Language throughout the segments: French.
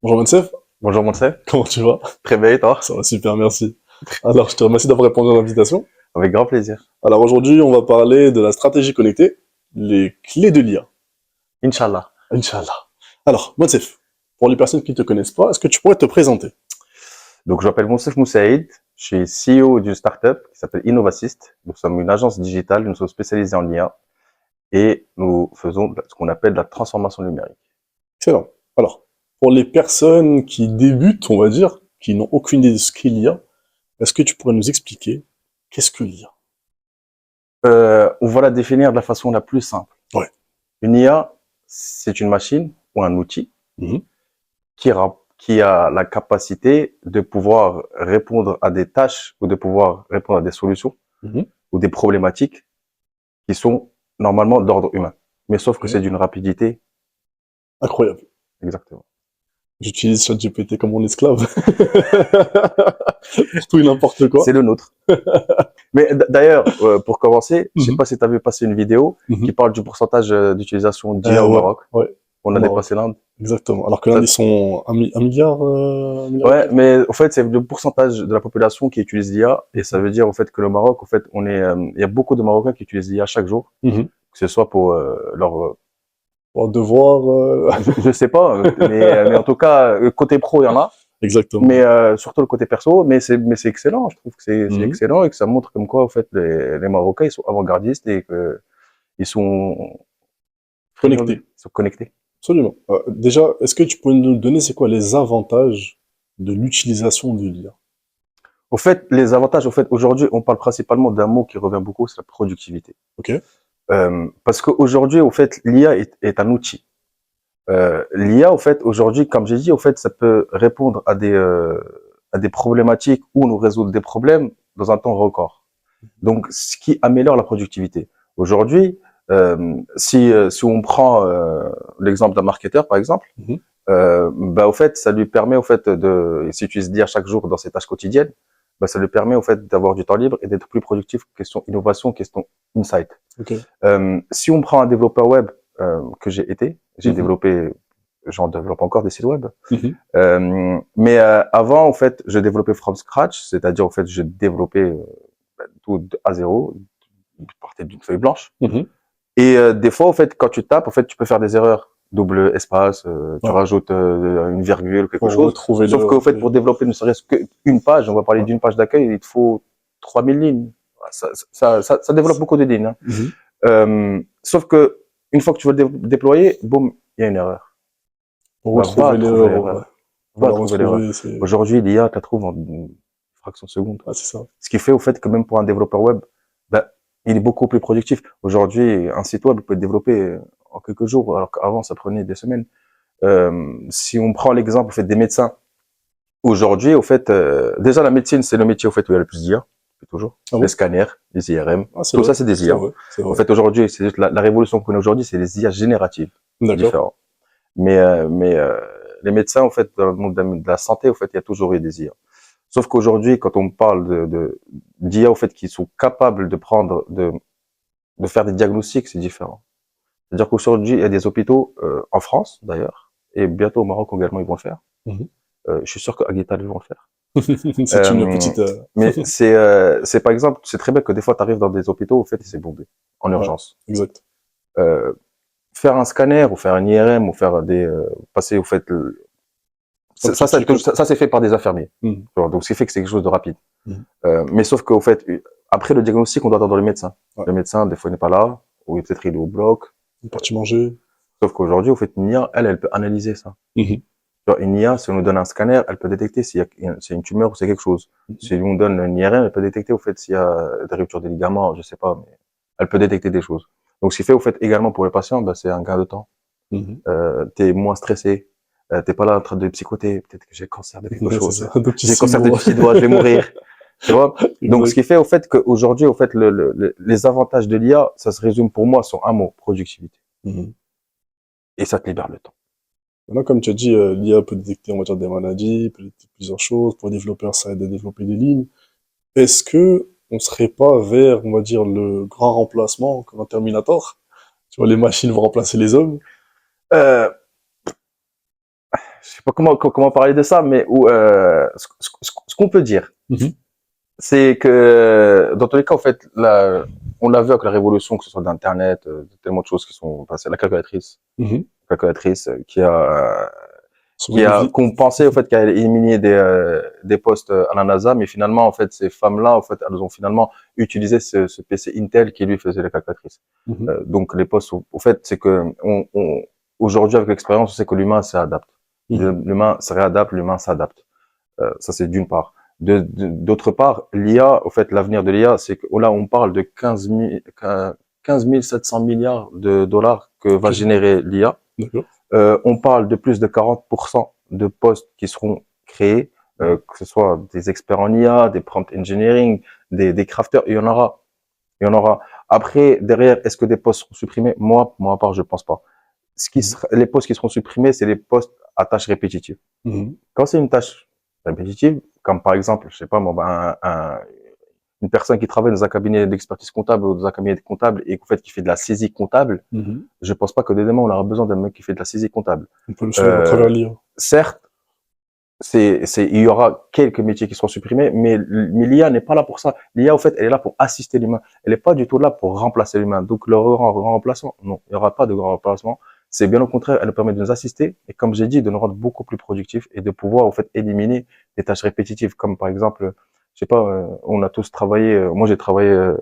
Bonjour Mansef, Bonjour Montse, comment tu vas? très bien et toi? Ça va super, merci. Alors, je te remercie d'avoir répondu à l'invitation. Avec grand plaisir. Alors aujourd'hui, on va parler de la stratégie connectée, les clés de l'IA. Inch'Allah. Inch'Allah. Alors, Mansef, pour les personnes qui ne te connaissent pas, est-ce que tu pourrais te présenter? Donc je m'appelle Moussef Moussaïd, je suis CEO d'une startup qui s'appelle Innovassist. Nous sommes une agence digitale, nous sommes spécialisés en IA et nous faisons ce qu'on appelle la transformation numérique. Excellent. Alors, pour les personnes qui débutent, on va dire, qui n'ont aucune idée de ce qu'est l'IA, est-ce que tu pourrais nous expliquer qu'est-ce que l'IA? On va la définir de la façon la plus simple. Ouais. Une IA, c'est une machine ou un outil Mhm. qui a la capacité de pouvoir répondre à des tâches ou de pouvoir répondre à des solutions Mhm. ou des problématiques qui sont normalement d'ordre humain. Mais sauf que Ok. c'est d'une rapidité. Incroyable. Exactement. J'utilise ChatGPT comme mon esclave. Pour tout et n'importe quoi. C'est le nôtre. Mais d'ailleurs, pour commencer, je sais Mhm. pas si tu as vu passer une vidéo qui Mhm. parle du pourcentage d'utilisation d'IA au Ouais, Maroc. ouais, On au a Maroc. dépassé l'Inde. Exactement. Alors que l'Inde, Ça- ils sont un milliard, 1,4 milliard. Ouais, mais en fait, c'est le pourcentage de la population qui utilise l'IA et ça Mhm. veut dire en fait que le Maroc, en fait, il y a beaucoup de Marocains qui utilisent l'IA chaque jour, Mhm. que ce soit pour leur, Pour devoir, je sais pas, mais en tout cas, côté pro, il y en a. exactement. Mais surtout le côté perso, mais c'est excellent. Je trouve que c'est Mhm. excellent et que ça montre comme quoi, en fait, les Marocains ils sont avant-gardistes et que ils sont friands, ils Connecté. sont connectés. Absolument. Déjà, est-ce que tu peux nous donner, c'est quoi les avantages de l'utilisation de l'IA? Au fait, les avantages, au fait, aujourd'hui, on parle principalement d'un mot qui revient beaucoup, c'est la productivité. Ok? Parce qu'aujourd'hui, au fait, l'IA est un outil. L'IA, au fait, aujourd'hui, comme j'ai dit, au fait, ça peut répondre à des problématiques ou nous résoudre des problèmes dans un temps record. Donc, ce qui améliore la productivité. Aujourd'hui, si on prend l'exemple d'un marketeur, par exemple, Mhm. bah, au fait, ça lui permet, au fait, s'il utilise l'IA chaque jour dans ses tâches quotidiennes, bah, ça lui permet, au fait, d'avoir du temps libre et d'être plus productif, question innovation, question insight. Ok. Si on prend un développeur web que j'ai Mhm. développé, j'en développe encore des sites web. Mhm. Mais avant, en fait, je développais from scratch, c'est-à-dire, en fait, je développais tout à zéro, partais d'une feuille blanche. Mhm. Et des fois, en fait, quand tu tapes, en fait, tu peux faire des erreurs. Double espace, tu Ouais. rajoutes une virgule ou quelque Pour chose. retrouver Sauf qu'au fait, pour le- développer ne serait-ce qu'une page, on va parler Ouais. d'une page d'accueil, il te faut 3000 lignes. Ça développe beaucoup de lignes. Hein. Mhm. Sauf que une fois que tu veux le déployer, boum, il y a une erreur. Pour Bah, va retrouver trouver l'erreur, ouais. l'erreur. On va Va la trouver l'erreur. retrouver, c'est... Aujourd'hui, l'IA te la trouve en une fraction de seconde. Ah, c'est ça. Ce qui fait au fait que même pour un développeur web, bah, il est beaucoup plus productif. Aujourd'hui, un site web peut être développé en quelques jours, alors qu'avant, ça prenait des semaines. Si on prend l'exemple au fait des médecins, aujourd'hui, au fait, déjà la médecine, c'est le métier au fait où il y a le plus d'IA, depuis toujours. Ah Les bon? scanners, les IRM, Ah, c'est tout vrai. ça, c'est des C'est IA. vrai. C'est En vrai. fait, aujourd'hui, c'est juste la révolution qu'on a aujourd'hui, c'est les IA génératives. C'est D'accord. différent. Mais les médecins, en fait, dans le monde de la santé, au fait, il y a toujours eu des IA. Sauf qu'aujourd'hui, quand on parle d'IA, au fait, qui sont capables de faire des diagnostics, c'est différent. C'est-à-dire qu'aujourd'hui, il y a des hôpitaux, en France, d'ailleurs, et bientôt au Maroc également, ils vont le faire. Mhm. Je suis sûr qu'Aguital, ils vont le faire. C'est une Euh, petite... mais c'est par exemple, c'est très bien que des fois, tu arrives dans des hôpitaux, au fait, et c'est bondé, en Ouais, urgence. exact. Euh, faire un scanner, ou faire un IRM, ou faire passer, au fait, Un petit check-up. ça c'est fait par des infirmiers. Mhm. Donc, ce qui fait que c'est quelque chose de rapide. Mhm. Mais sauf qu'au fait, après le diagnostic, on doit attendre le médecin. Ouais. Le médecin, des fois, il n'est pas là, ou peut-être il est au bloc. Une partie manger. Sauf qu'aujourd'hui, au fait, une IA, elle peut analyser ça. Mhm. Genre, une IA, si on nous donne un scanner, elle peut détecter s'il y a une tumeur ou c'est quelque chose. Mhm. Si on nous donne une IRM, elle peut détecter, au fait, s'il y a des ruptures des ligaments, je sais pas, mais elle peut détecter des choses. Donc, ce qui fait, au fait, également pour les patients, bah, c'est un gain de temps. Mhm. T'es moins stressé. T'es pas là en train de psychoter. Peut-être que j'ai le cancer de quelque Ouais, c'est chose. ça. De petits J'ai le cancer du signaux. petit doigt, je vais mourir. Tu vois? Donc, ce Exact. qui fait au fait qu'aujourd'hui, au fait, les avantages de l'IA, ça se résume pour moi sur un mot, productivité. Mhm. Et ça te libère le temps. Maintenant, comme tu as dit, l'IA peut détecter, on va dire, des maladies, peut détecter plusieurs choses. Pour les développeurs, ça aide à développer des lignes. Est-ce que on serait pas vers, on va dire, le grand remplacement, comme un Terminator? Tu vois, les machines vont remplacer les hommes. Euh, je sais pas comment parler de ça, mais ce qu'on peut dire, Mhm. c'est que dans tous les cas, en fait, on l'a vu avec la révolution, que ce soit d'Internet, tellement de choses qui sont passées. La Mhm. calculatrice Sauver des vies. qu'on pensait au fait qu'elle allait éliminer des postes à la NASA, mais finalement, en fait, ces femmes-là, en fait, elles ont finalement utilisé ce PC Intel qui lui faisait la calculatrice. Mhm. Donc les postes, au fait, c'est que aujourd'hui, avec l'expérience, on sait que l'humain s'adapte. Mhm. L'humain se réadapte, l'humain s'adapte. Ça, c'est d'une part. D'autre part, l'IA, au fait, l'avenir de l'IA, c'est que là, on parle de 15 700 milliards de dollars que va Ok. générer l'IA. D'accord. On parle de plus de 40% de postes qui seront créés, Mhm. que ce soit des experts en IA, des prompt engineering, des crafters, il y en aura. Il y en aura. Après, derrière, est-ce que des postes seront supprimés? Moi, à part, je pense pas. Mhm. Les postes qui seront supprimés, c'est les postes à tâches répétitives. Mhm. Quand c'est une tâche répétitive, comme par exemple, je sais pas moi, une personne qui travaille dans un cabinet d'expertise comptable ou dans un cabinet comptable et en fait qui fait de la saisie comptable, Mhm. je pense pas que dès demain on aura besoin d'un mec qui fait de la saisie comptable. On peut le faire à Euh, travers l'IA. certes, il y aura quelques métiers qui seront supprimés, mais l'IA n'est pas là pour ça. L'IA, au fait, elle est là pour assister l'humain. Elle n'est pas du tout là pour remplacer l'humain. Donc, le remplacement, non, il n'y aura pas de grand remplacement. C'est bien au contraire, elle nous permet de nous assister et, comme j'ai dit, de nous rendre beaucoup plus productifs et de pouvoir, au fait, éliminer des tâches répétitives, comme par exemple, je sais pas, on a tous travaillé, moi j'ai travaillé en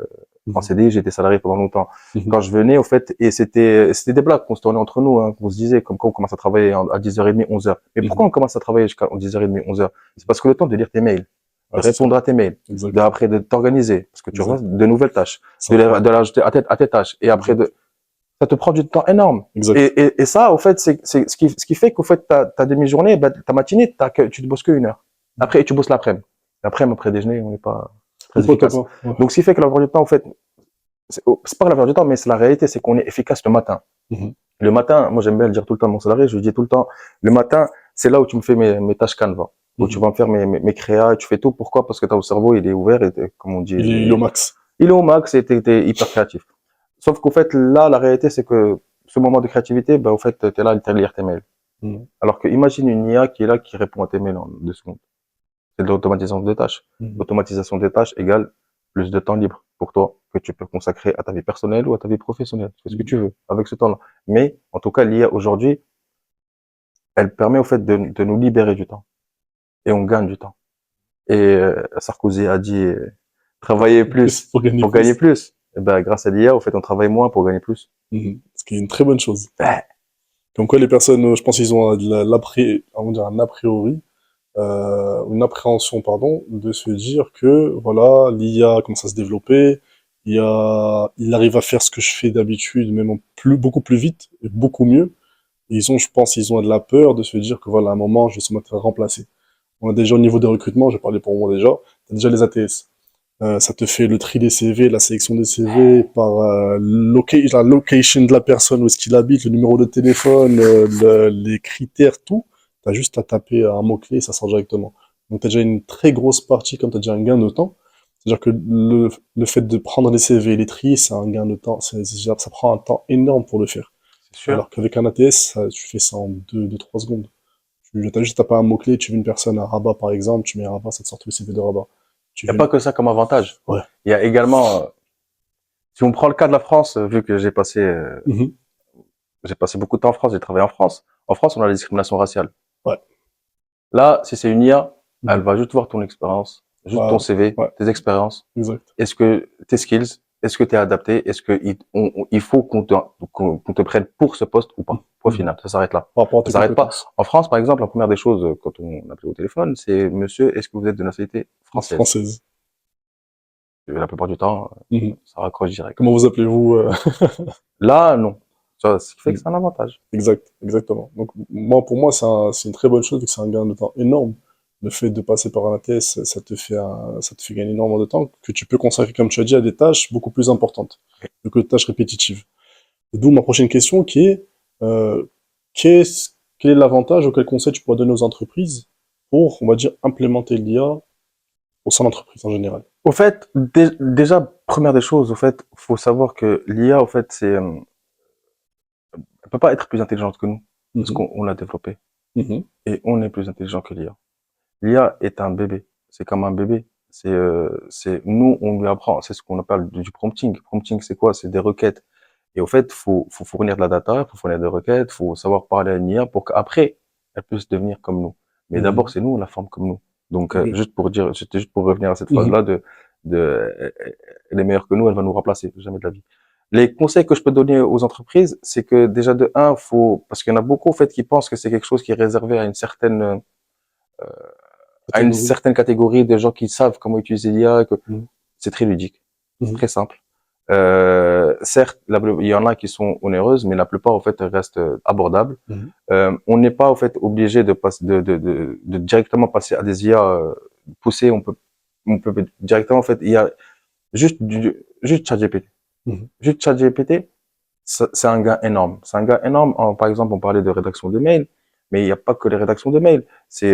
Mhm. CDI, j'ai été salarié pendant longtemps. Mhm. Quand je venais, au fait, et c'était des blagues qu'on se tournait entre nous, hein, qu'on se disait, comme quand on commence à travailler à 10h30, 11h. Mais pourquoi Mhm. on commence à travailler jusqu'à 10h30, 11h? C'est parce que le temps de lire tes mails, de Ah, c'est ça. répondre à tes mails, Exact. après de t'organiser, parce que tu reçois Exact. de nouvelles tâches, Ça prend. de l'ajouter à tes tâches, et après Exact. ça te prend du temps énorme. Exact. Et ça, au fait, c'est ce qui fait qu'au fait, ta demi-journée, bah, ta matinée, tu te bosses que 1 heure. Après, tu bosses l'après-midi. L'après-midi, après déjeuner, on n'est pas très Pourquoi t'as efficace. pas? Ouais. Donc, ce qui fait que la plupart du temps, en fait, c'est pas la plupart du temps, mais c'est la réalité, c'est qu'on est efficace le matin. Mhm. Le matin, moi j'aime bien le dire tout le temps à mon salarié, je lui dis tout le temps, le matin, c'est là où tu me fais mes tâches Canva, où tu Mhm. vas me faire mes créas, et tu fais tout. Pourquoi? Parce que ton cerveau, il est ouvert, et comme on dit, Il est au max. il est au max et t'es hyper créatif. Sauf qu'au fait, là, la réalité, c'est que ce moment de créativité, bah, au fait, t'es là, t'es à lire tes mails. Mhm. Alors que imagine une IA qui est là, qui répond à tes mails en 2 secondes. C'est de l'automatisation des tâches. Mhm. L'automatisation des tâches égale plus de temps libre pour toi que tu peux consacrer à ta vie personnelle ou à ta vie professionnelle. Fais ce que Mhm. tu veux avec ce temps-là. Mais en tout cas, l'IA aujourd'hui, elle permet au fait de nous libérer du temps et on gagne du temps. Et Sarkozy a dit travailler Plus plus pour gagner pour gagner plus. plus. Et ben grâce à l'IA, au fait, on travaille moins pour gagner plus. Mhm. Ce qui est une très bonne chose. Ouais. Comme quoi, les personnes, je pense qu'ils ont on va dire un a priori, une appréhension, pardon, de se dire que, voilà, l'IA commence à se développer, il arrive à faire ce que je fais d'habitude, même beaucoup plus vite, et beaucoup mieux. Et je pense, ils ont de la peur de se dire que, voilà, à un moment, je vais se mettre à remplacer. On a déjà au niveau des recrutements, je vais parler pour moi déjà, t'as déjà les ATS. Ça te fait le tri des CV, la sélection des CV par la location de la personne, où est-ce qu'il habite, le numéro de téléphone, les critères, tout. T'as juste à taper un mot-clé et ça sort directement. Donc t'as déjà une très grosse partie, comme t'as déjà un gain de temps. C'est-à-dire que le fait de prendre les CV et les trier, c'est un gain de temps. Ça prend un temps énorme pour le faire. C'est sûr. Alors qu'avec un ATS, tu fais ça en 3 secondes. T'as juste tapé un mot-clé, tu veux une personne à Rabat par exemple, tu mets Rabat, ça te sort tout le CV de Rabat. Tu Il n'y a veux pas une... que ça comme avantage. Ouais. Il y a également, si on prend le cas de la France, vu que Mhm. j'ai passé beaucoup de temps en France, j'ai travaillé en France. En France, on a la discrimination raciale. Ouais. Là, si c'est une IA, elle Mhm. va juste voir ton expérience, juste ton Ouais. CV, Ouais. tes expériences. Exact. Est-ce que tes skills, est-ce que tu es adapté? Est-ce que il faut qu'on te prenne pour ce poste ou pas? Point Mhm. final, ça s'arrête là. Par rapport à Ça tes s'arrête pas. compétences En France, par exemple, la première des choses, quand on appelle au téléphone, c'est monsieur, est-ce que vous êtes de nationalité française? françaises. Et la plupart du temps, Mhm. ça raccroche direct. Comment vous appelez-vous Là, non. Ça, ce qui fait que Mhm. c'est un avantage. Exact, exactement. Donc pour moi, c'est une très bonne chose vu que c'est un gain de temps énorme. Le fait de passer par un ATS, ça te fait gagner énormément de temps que tu peux consacrer, comme tu as dit, à des tâches beaucoup plus importantes que des tâches répétitives. Et d'où ma prochaine question qui est euh, quel est l'avantage ou quel conseil tu pourrais donner aux entreprises pour, on va dire, implémenter l'IA au sein de l'entreprise en général? Au fait, déjà, première des choses, au fait, faut savoir que l'IA, au fait, elle peut pas être plus intelligente que nous, parce Mhm. qu'on l'a développée. Mhm. et on est plus intelligent que l'IA. L'IA est un bébé. C'est comme un bébé. Nous, on lui apprend. C'est ce qu'on appelle du prompting. Prompting, c'est quoi? C'est des requêtes. Et au fait, faut fournir de la data, faut fournir des requêtes, faut savoir parler à une IA pour qu'après, elle puisse devenir comme nous. Mais d'abord, Mhm. c'est nous, on la forme comme nous. Donc, Ok. c'était juste pour revenir à cette Mhm. phrase-là elle est meilleure que nous, elle va nous remplacer. Jamais de la vie. Les conseils que je peux donner aux entreprises, c'est que déjà de un, parce qu'il y en a beaucoup, en fait, qui pensent que c'est quelque chose qui est réservé à une Catégorie. certaine catégorie de gens qui savent comment utiliser l'IA, que Mhm. c'est très ludique, Mhm. très simple. Certes, il y en a qui sont onéreuses, mais la plupart, en fait, restent abordables. Mhm. On n'est pas, en fait, obligé de passer, de directement passer à des IA poussées. On peut directement, en fait, il y a juste ChatGPT. Mhm. Juste ChatGPT, c'est un gain énorme. C'est un gain énorme. Par exemple, on parlait de rédaction de mails, mais il n'y a pas que les rédactions de mails. Ça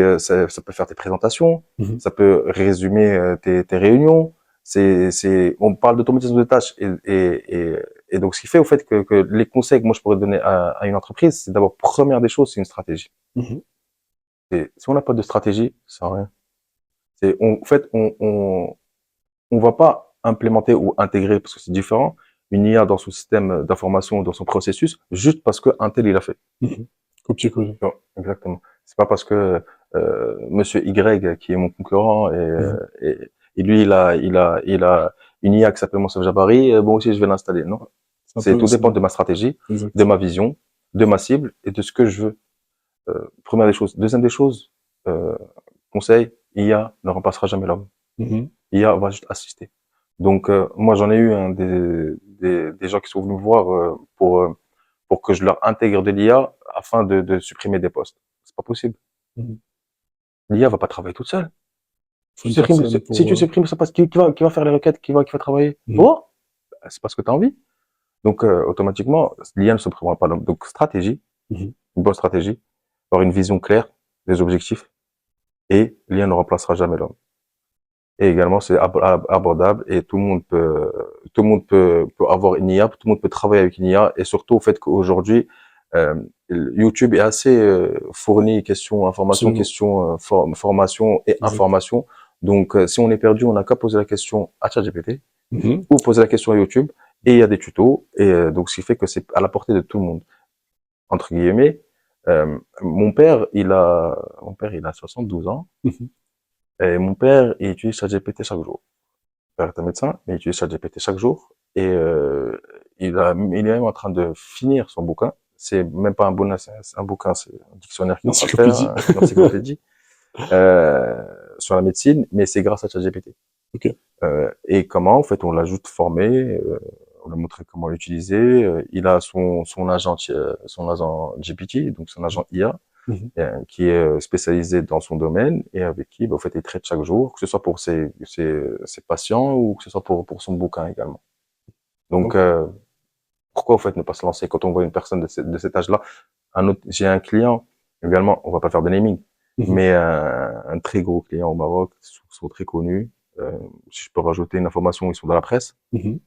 peut faire tes présentations, Mhm. ça peut résumer tes réunions. On parle d'automatisation de tâches et donc ce qui fait au fait que les conseils que moi je pourrais donner à une entreprise, c'est d'abord première des choses, c'est une stratégie. Mhm. Et si on n'a pas de stratégie, ça sert à rien. En fait, on va pas implémenter ou intégrer, parce que c'est différent, une IA dans son système d'information, dans son processus, juste parce qu'un tel il a fait. Mhm. Copier-coller. Non, exactement. C'est pas parce que Monsieur Y, qui est mon concurrent, Mhm. et lui il a une IA qui s'appelle Moussa Jabari, bon aussi je vais l'installer. Non, C'est un peu, tout c'est dépend de ma stratégie, de exact. ma vision, de ma cible et de ce que je veux. Première des choses. Deuxième des choses, euh, conseil, IA ne remplacera jamais l'homme. Mhm. IA va juste assister. Donc moi j'en ai eu des gens qui sont venus me voir pour que je leur intègre de l'IA afin de supprimer des postes. C'est pas possible. Mhm. L'IA va pas travailler toute seule. Faut une personne Si pour. tu supprimes, ça passe qui va faire les requêtes, qui va travailler? Mhm. Toi? Bah, c'est parce que tu as envie. Donc automatiquement, l'IA ne se prendra pas l'homme. Donc stratégie, Mhm. une bonne stratégie, avoir une vision claire des objectifs et l'IA ne remplacera jamais l'homme. Et également, c'est abordable et tout le monde peut avoir une IA, tout le monde peut travailler avec une IA et surtout au fait qu'aujourd'hui, euh, YouTube est assez fourni questions, informations, Absolument. questions, formation et Exact. information. Donc, si on est perdu, on n'a qu'à poser la question à ChatGPT Mhm. ou poser la question à YouTube et il y a des tutos et donc ce qui fait que c'est à la portée de tout le monde entre guillemets. Mon père, il a 72 ans Mhm. et mon père, il utilise ChatGPT chaque jour. Mon père est un médecin, mais il utilise ChatGPT chaque jour. Et il est même en train de finir son bouquin. C'est même pas un bonus, c'est un bouquin, c'est un dictionnaire qu'il est en train de faire, Encyclopédie. une encyclopédie sur la médecine, mais c'est grâce à ChatGPT. Ok. Et comment, en fait, on l'a juste formé, on lui a montré comment l'utiliser. Il a son agent GPT, donc son agent IA, Mhm. qui est spécialisé dans son domaine et avec qui, bah, en fait, il traite chaque jour, que ce soit pour ses patients ou que ce soit pour son bouquin également. Donc, Ok. pourquoi, en fait, ne pas se lancer quand on voit une personne de cet âge-là? J'ai un client, également, on va pas faire de naming, Mhm. mais un très gros client au Maroc, ils sont très connus. Si je peux rajouter une information, ils sont dans la presse. Mhm.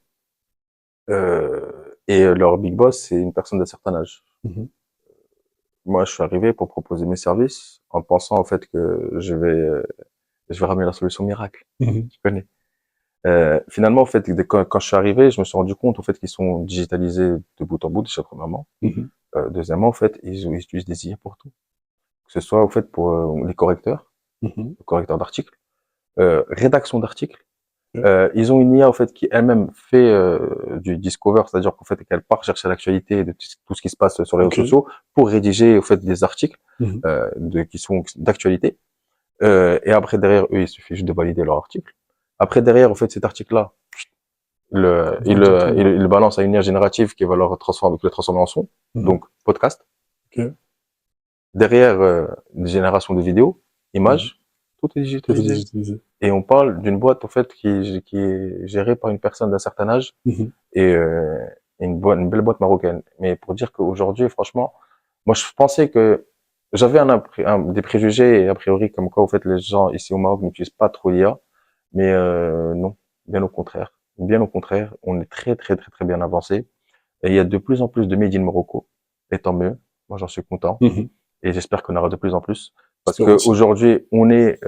Et leur big boss, c'est une personne d'un certain âge. Mhm. Moi, je suis arrivé pour proposer mes services en pensant, en fait, que je vais ramener la solution miracle. Mhm. Tu connais. Finalement, en fait, quand je suis arrivé, je me suis rendu compte, en fait, qu'ils sont digitalisés de bout en bout, déjà, premièrement. Mhm. Deuxièmement, en fait, ils utilisent des IA pour tout. Que ce soit, en fait, pour les correcteurs, Mhm. correcteurs d'articles, rédaction d'articles. Ok. Ils ont une IA, en fait, qui elle-même fait du discover, c'est-à-dire qu'en fait, qu'elle part chercher l'actualité de tout ce qui se passe sur les réseaux Ok. sociaux pour rédiger, en fait, des articles Mhm. qui sont d'actualité. Et après, derrière, eux, il suffit juste de valider leur article. Après, derrière, en fait, cet article-là, Dans directement. il le balance à une IA générative qui va le transformer en son. Mhm. Donc, podcast. Ok. Derrière, une génération de vidéos, Mhm. images, tout est Tout est digitalisé. digitalisé. Et on parle d'une boîte, en fait, qui est gérée par une personne d'un certain âge Mhm. et une belle boîte marocaine. Mais pour dire qu'aujourd'hui, franchement, moi, je pensais que j'avais des préjugés et a priori comme quoi, au fait, les gens ici au Maroc n'utilisent pas trop l'IA. Mais non, bien au contraire. Bien au contraire, on est très, très, très, très bien avancé. Et il y a de plus en plus de Made in Morocco. Et tant mieux. Moi, j'en suis content. Mhm. et j'espère qu'on aura de plus en plus. Parce J'espère aussi. qu'aujourd'hui, on est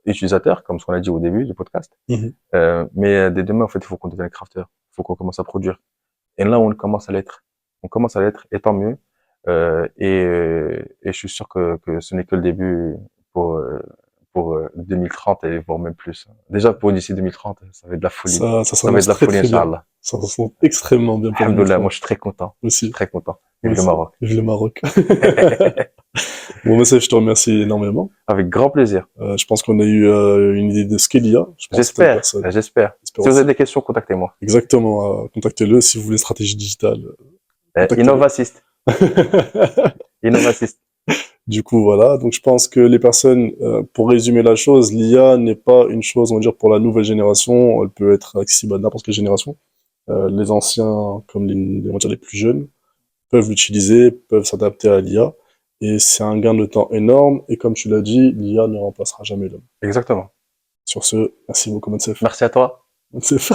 utilisateur, comme ce qu'on a dit au début du podcast, Mhm. mais dès demain, en fait, il faut qu'on devienne crafter, il faut qu'on commence à produire. Et là, on commence à l'être. On commence à l'être, et tant mieux. Et je suis sûr que ce n'est que le début pour, euh, pour 2030 et voire même plus. Déjà, pour d'ici 2030, ça va être de la folie. Ça Ça va être s'annonce de la très folie, très bien. Inch'Allah. Ça s'annonce extrêmement bien pour Alhamdoulilah, moi 2030 je suis très content. Je suis aussi. très content. Moi Vive le aussi. Maroc. Vive le Maroc. Bon, Message, je te remercie énormément. Avec grand plaisir. Je pense qu'on a eu une idée de ce qu'il y a. Je pense que certaines J'espère, personnes. j'espère. J'espère Si vous avez aussi. des questions, contactez-moi. Exactement. Contactez-le si vous voulez stratégie digitale. Contactez-le. Innovassist. Innovassist. Du coup, voilà. Donc, je pense que les personnes, pour résumer la chose, l'IA n'est pas une chose, on va dire, pour la nouvelle génération. Elle peut être accessible à n'importe quelle génération. Les anciens, comme on va dire, les plus jeunes, peuvent l'utiliser, peuvent s'adapter à l'IA. Et c'est un gain de temps énorme. Et comme tu l'as dit, l'IA ne remplacera jamais l'homme. Exactement. Sur ce, merci beaucoup, Mansef. Merci à toi. Mansef.